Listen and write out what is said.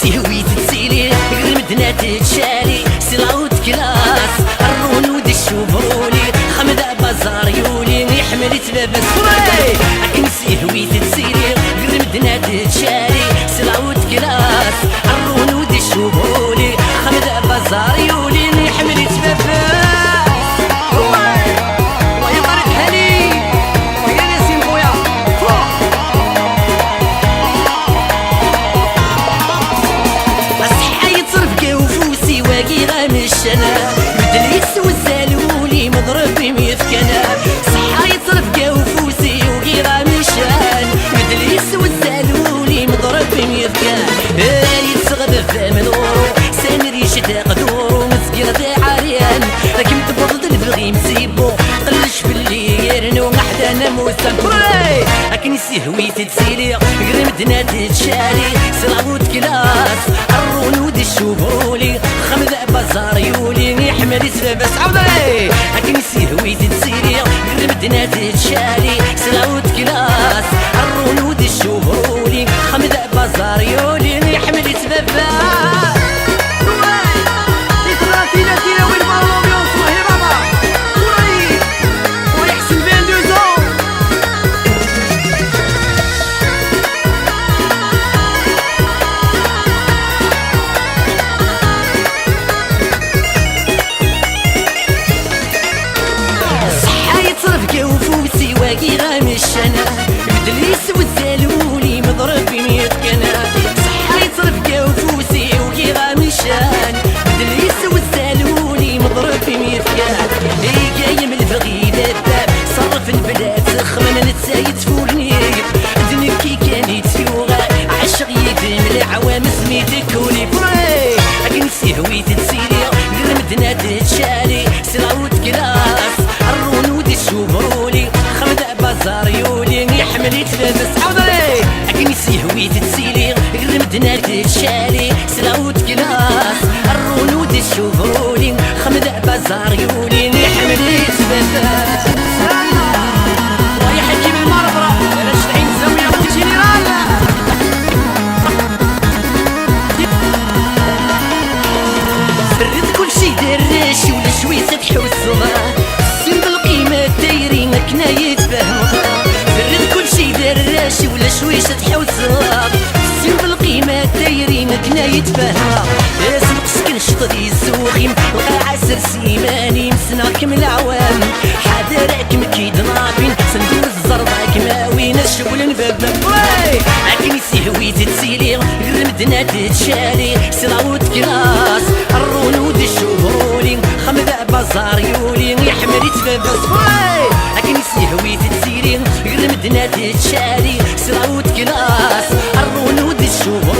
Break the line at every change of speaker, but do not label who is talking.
سهوي تتسيلي قرمدنا تتشالي سلاوت كلاس الرونود الشوفولي خمدة بازار يولي يحمل تبابس فوي أكن سهوي تتسيلي قرمدنا تتشالي سلاوت كلاس الرونود الشوفولي خمدة بازار يولي يحمل تبابس بدليس والزالولي مضرب بميفكنا صحا يطرف قوفوسي وغيرها مشان بدليس والزالولي مضرب بميفكان يتغب فامنورو سامري شتاق دورو مسكير ذا عريان لكن تبضل البغي مسيبو قلش باللي يرنو محدانا موسم فري لكن سهوي تتسيلي قرمدنا تتشالي سلاوت كلاس الرونود الشوفولي خمدة بازار يولي يحمل سبابس عوضي لكن سهوي تتسيلي قرمدنا تتشالي سلاوت كلاس الرونود الشوفولي خمدة بازار يولي يحمل سبابس غامشنا بدليس والزالولي مضرب بميت كنا صحا يطرف قوفوسي وكي غامشان بدليس والزالولي مضرب بميت كان جاي من الفغي باب صرف البلاد سخمن نتسايد فولني دنكي كان يتفيوغا عشق يدم العوام سميتك ولي فري اكن سهوي تتسيلي قرمدنا تتشالي سلاوت كلاس الرونود الشوفولي بازار يولي يحمل يتلبس عوضي أكن سهوي تتسيلي قرمدنا تتشالي سلاوت كلاس الرونود الشوفولي خمدة بازار يولي يحمل يتلبس ويا حكيم المربرة بلاش تعين زاوية وتجيني رالا فرد كل شي دراشي ولا شوية تحوس الصغار سن بالقيمة دايرين كنا يتفهموا فرد كل شي دراشي ولا شويش تحوس سن بالقيمة دايرين كنا يتفهموا لازم تسكن شطري السوخيم وعسر سيماني مسناكم العوام حاضركم كيد نابين صندوق الزرباك ماوين الشغل نباب وي عاكني سهوي تتسيلي قرمدنا تتشالي سلاوت كلاس الرونود الشوفولي خمدة بازار يولي يحمل يتبابس وي عاكني سهوي تتسيلي قرمدنا تتشالي سلاوت كلاس الرونود الشوفولي